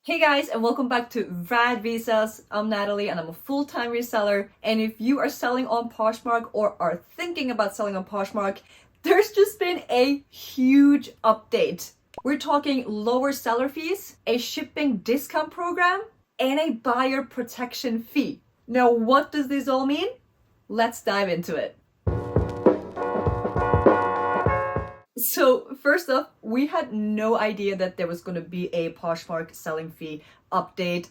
Hey guys, and welcome back to Rad Resells. I'm Natalie and I'm a full-time reseller. And if you are selling on Poshmark or are thinking about selling on Poshmark, there's just been a huge update. We're talking lower seller fees, a shipping discount program, and a buyer protection fee. Now, what does this all mean? Let's dive into it. So first off, we had no idea that there was going to be a Poshmark selling fee update.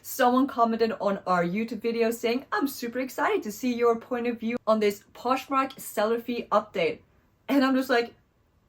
Someone commented on our YouTube video saying, I'm super excited to see your point of view on this Poshmark seller fee update. And I'm just like,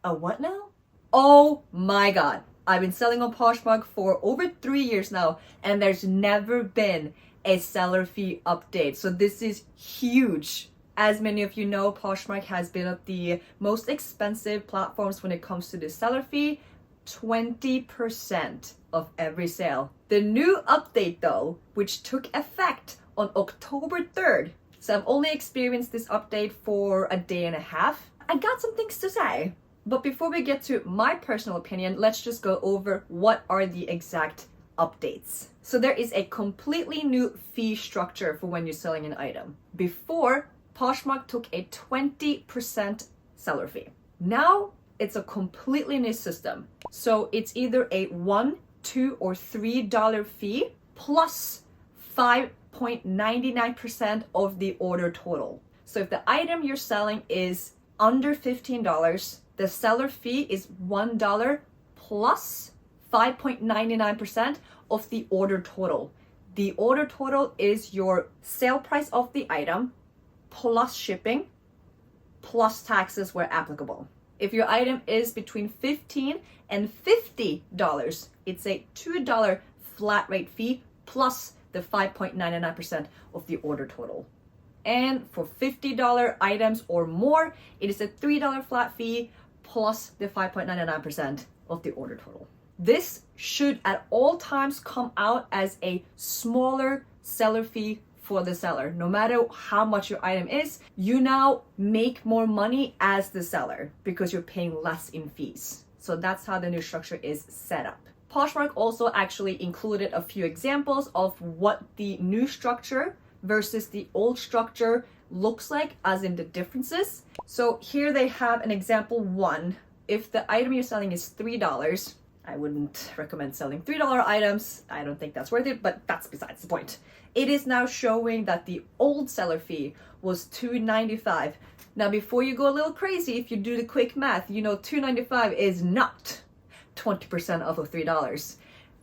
a what now? Oh my God. I've been selling on Poshmark for over 3 years now, and there's never been a seller fee update. So this is huge. As many of you know, Poshmark has been of the most expensive platforms when it comes to the seller fee, 20% of every sale. The new update though, which took effect on October 3rd, so I've only experienced this update for a day and a half. I got some things to say. But before we get to my personal opinion, let's just go over what are the exact updates. So there is a completely new fee structure for when you're selling an item. Before, Poshmark took a 20% seller fee. Now it's a completely new system. So it's either a $1, $2, or $3 fee plus 5.99% of the order total. So if the item you're selling is under $15, the seller fee is $1 plus 5.99% of the order total. The order total is your sale price of the item plus shipping, plus taxes where applicable. If your item is between $15 and $50, it's a $2 flat rate fee plus the 5.99% of the order total. And for $50 items or more, it is a $3 flat fee plus the 5.99% of the order total. This should at all times come out as a smaller seller fee for the seller. No matter how much your item is, you now make more money as the seller because you're paying less in fees. So that's how the new structure is set up. Poshmark also actually included a few examples of what the new structure versus the old structure looks like, as in the differences. So here they have an example one. If the item you're selling is $3, I wouldn't recommend selling $3 items. I don't think that's worth it, but that's besides the point. It is now showing that the old seller fee was $2.95. Now, before you go a little crazy, if you do the quick math, you know $2.95 is not 20% off of $3.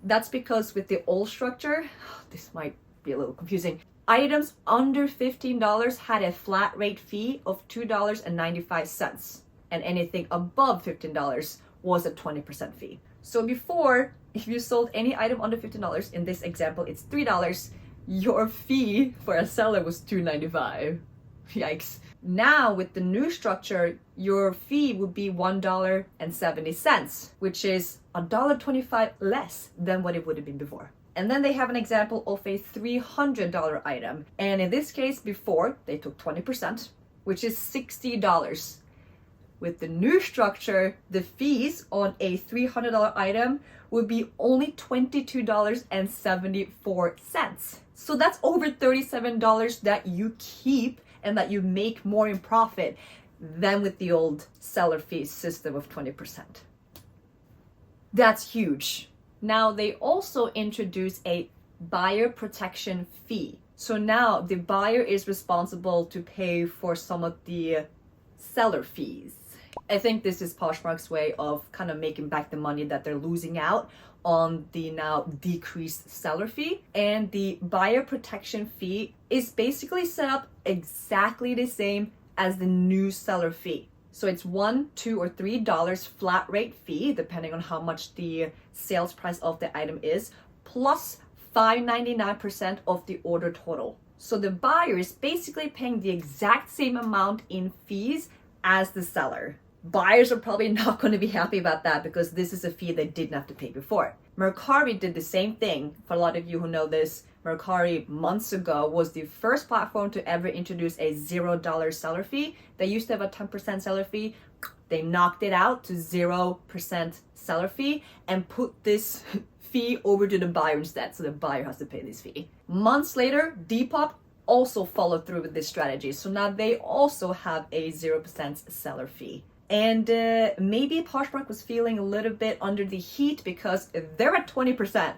That's because with the old structure, this might be a little confusing, items under $15 had a flat rate fee of $2.95, and anything above $15 was a 20% fee. So before, if you sold any item under $15, in this example, it's $3, your fee for a seller was $2.95. Yikes. Now with the new structure, your fee would be $1.70, which is $1.25 less than what it would have been before. And then they have an example of a $300 item. And in this case, before, they took 20%, which is $60. With the new structure, the fees on a $300 item would be only $22.74. So that's over $37 that you keep and that you make more in profit than with the old seller fee system of 20%. That's huge. Now they also introduce a buyer protection fee. So now the buyer is responsible to pay for some of the seller fees. I think this is Poshmark's way of kind of making back the money that they're losing out on the now decreased seller fee. And the buyer protection fee is basically set up exactly the same as the new seller fee. So it's $1, $2, or $3 flat rate fee, depending on how much the sales price of the item is, plus 5.99% of the order total. So the buyer is basically paying the exact same amount in fees as the seller. Buyers are probably not going to be happy about that because this is a fee they didn't have to pay before. Mercari did the same thing. For a lot of you who know this, Mercari months ago was the first platform to ever introduce a $0 seller fee. They used to have a 10% seller fee. They knocked it out to 0% seller fee and put this fee over to the buyer instead. So the buyer has to pay this fee. Months later, Depop also followed through with this strategy. So now they also have a 0% seller fee. And maybe Poshmark was feeling a little bit under the heat because they're at 20%,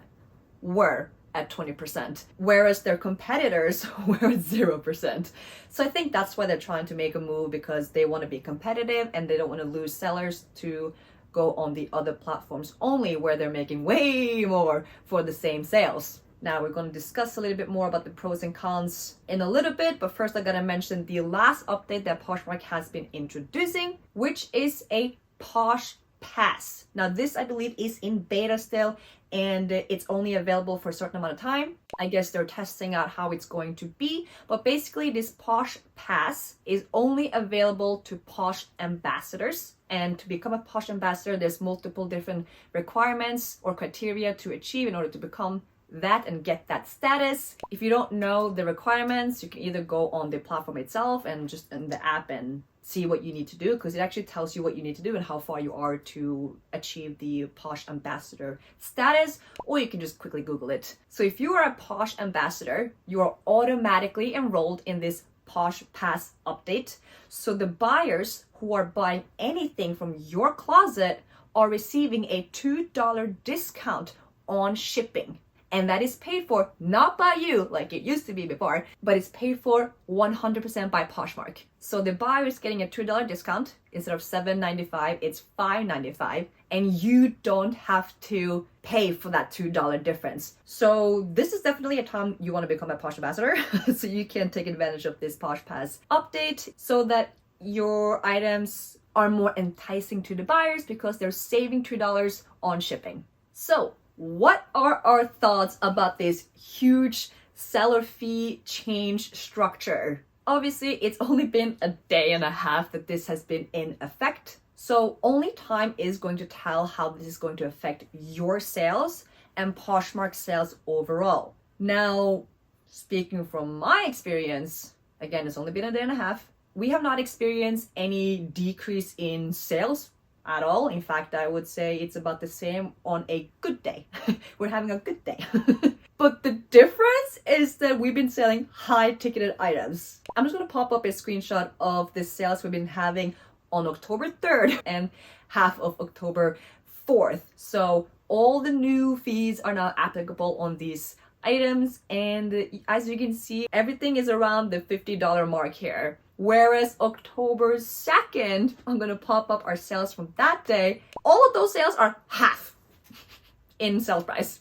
were at 20%, whereas their competitors were at 0%. So I think that's why they're trying to make a move, because they want to be competitive and they don't want to lose sellers to go on the other platforms only, where they're making way more for the same sales. Now we're going to discuss a little bit more about the pros and cons in a little bit, but first I gotta mention the last update that Poshmark has been introducing, which is a Posh Pass. Now this, I believe, is in beta still, and it's only available for a certain amount of time. I guess they're testing out how it's going to be, but basically this Posh Pass is only available to Posh ambassadors. And to become a Posh ambassador, there's multiple different requirements or criteria to achieve in order to become that and get that status. If you don't know the requirements, you can either go on the platform itself and just in the app and see what you need to do, because it actually tells you what you need to do and how far you are to achieve the Posh ambassador status, or you can just quickly Google it. So if you are a Posh ambassador, you are automatically enrolled in this Posh Pass update. So the buyers who are buying anything from your closet are receiving a $2 discount on shipping. And that is paid for not by you like it used to be before, but it's paid for 100% by Poshmark. So the buyer is getting a $2 discount. Instead of $7.95, it's $5.95, and you don't have to pay for that $2 difference. So this is definitely a time you want to become a Posh ambassador, so you can take advantage of this Posh Pass update so that your items are more enticing to the buyers because they're saving $2 on shipping. So what are our thoughts about this huge seller fee change structure? Obviously, it's only been a day and a half that this has been in effect. So only time is going to tell how this is going to affect your sales and Poshmark sales overall. Now, speaking from my experience, again, it's only been a day and a half, we have not experienced any decrease in sales at all. In fact, I would say it's about the same on a good day. We're having a good day. But the difference is that we've been selling high ticketed items. I'm just going to pop up a screenshot of the sales we've been having on October 3rd and half of October 4th. So all the new fees are now applicable on these items, and as you can see, everything is around the $50 mark here. Whereas October 2nd, I'm gonna pop up our sales from that day. All of those sales are half in sales price.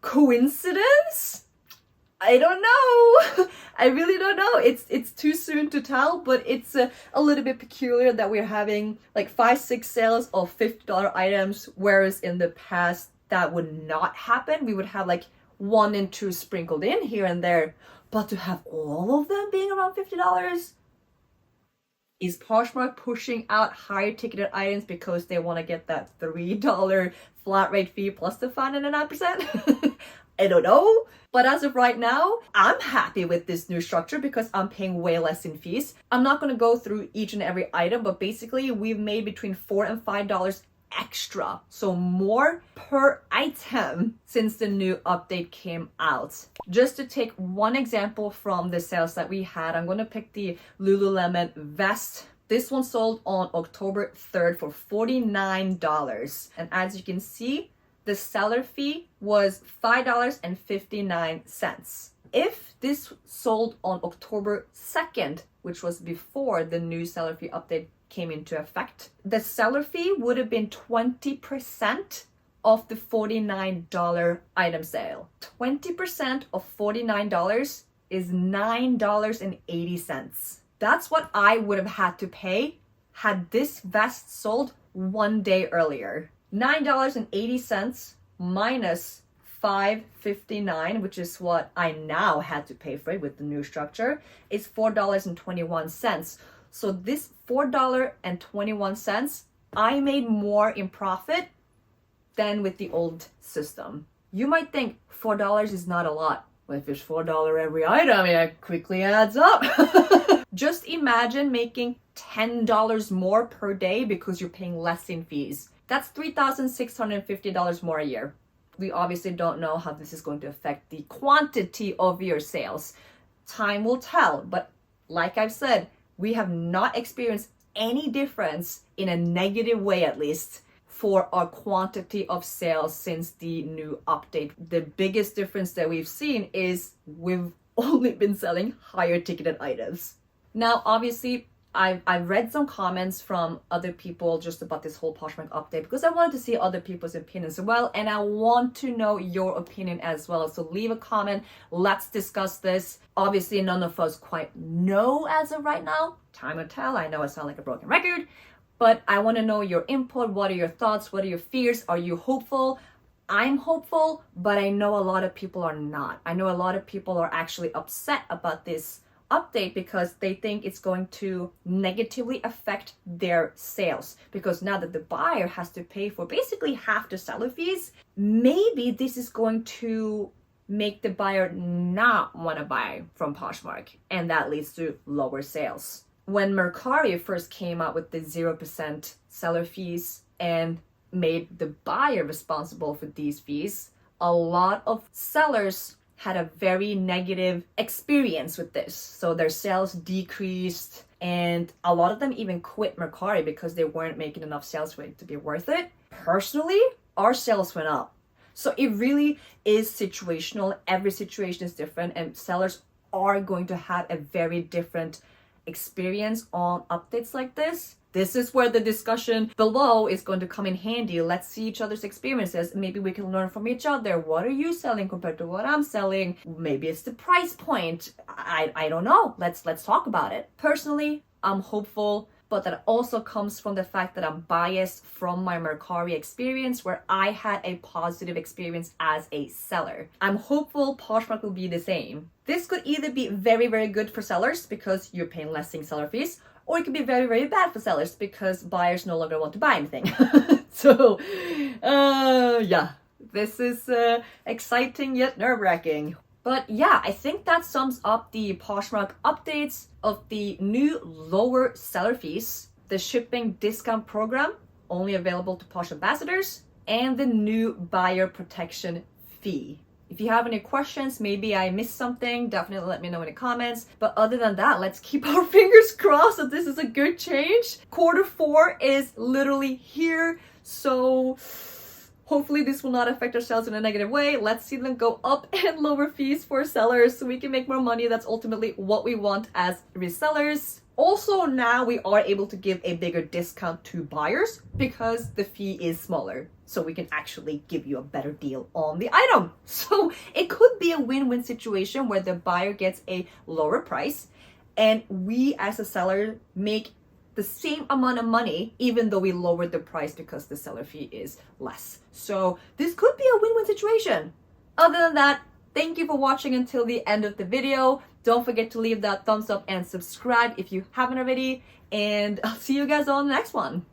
Coincidence? I don't know. I really don't know. It's too soon to tell, but it's a little bit peculiar that we're having like 5-6 sales of $50 items, whereas in the past that would not happen. We would have like 1 and 2 sprinkled in here and there, but to have all of them being around $50, is Poshmark pushing out higher ticketed items because they want to get that $3 flat rate fee plus the 5.99%? I don't know. But as of right now, I'm happy with this new structure because I'm paying way less in fees. I'm not going to go through each and every item, but basically we've made between $4 and $5 extra, so more per item since the new update came out. Just to take one example from the sales that we had, I'm going to pick the Lululemon vest. This one sold on October 3rd for $49, and as you can see, the seller fee was $5.59. If this sold on October 2nd, which was before the new seller fee update came into effect, the seller fee would have been 20% of the $49 item sale. 20% of $49 is $9.80. That's what I would have had to pay had this vest sold 1 day earlier. $9.80 minus $5.59, which is what I now had to pay for it with the new structure, is $4.21. So this $4.21, I made more in profit than with the old system. You might think $4 is not a lot. Well, if it's $4 every item, it quickly adds up. Just imagine making $10 more per day because you're paying less in fees. That's $3,650 more a year. We obviously don't know how this is going to affect the quantity of your sales. Time will tell, but like I've said, we have not experienced any difference in a negative way, at least, for our quantity of sales since the new update. The biggest difference that we've seen is we've only been selling higher ticketed items. Now, obviously, I've read some comments from other people just about this whole Poshmark update because I wanted to see other people's opinions as well, and I want to know your opinion as well. So leave a comment, let's discuss this. Obviously, none of us quite know as of right now. Time will tell. I know I sound like a broken record, but I want to know your input. What are your thoughts? What are your fears? Are you hopeful? I'm hopeful, but I know a lot of people are not. I know a lot of people are actually upset about this update because they think it's going to negatively affect their sales, because now that the buyer has to pay for basically half the seller fees, maybe this is going to make the buyer not want to buy from Poshmark, and that leads to lower sales. When Mercari first came out with the 0% seller fees and made the buyer responsible for these fees, a lot of sellers had a very negative experience with this. So their sales decreased, and a lot of them even quit Mercari because they weren't making enough sales for it to be worth it. Personally, our sales went up. So it really is situational. Every situation is different, and sellers are going to have a very different experience on updates like this. This is where the discussion below is going to come in handy. Let's see each other's experiences. Maybe we can learn from each other. What are you selling compared to what I'm selling? Maybe it's the price point. I don't know. Let's talk about it. Personally, I'm hopeful, but that also comes from the fact that I'm biased from my Mercari experience, where I had a positive experience as a seller. I'm hopeful Poshmark will be the same. This could either be very, very good for sellers because you're paying less in seller fees, or it could be very, very bad for sellers because buyers no longer want to buy anything. So, yeah, this is exciting yet nerve-wracking. But yeah, I think that sums up the Poshmark updates of the new lower seller fees, the shipping discount program, only available to Posh ambassadors, and the new buyer protection fee. If you have any questions, maybe I missed something, definitely let me know in the comments. But other than that, let's keep our fingers crossed that this is a good change. Q4 is literally here, so hopefully this will not affect our sales in a negative way. Let's see them go up and lower fees for sellers so we can make more money. That's ultimately what we want as resellers. Also, now we are able to give a bigger discount to buyers because the fee is smaller. So we can actually give you a better deal on the item. So it could be a win-win situation where the buyer gets a lower price and we as a seller make the same amount of money even though we lowered the price because the seller fee is less. So this could be a win-win situation. Other than that, thank you for watching until the end of the video. Don't forget to leave that thumbs up and subscribe if you haven't already. And I'll see you guys on the next one.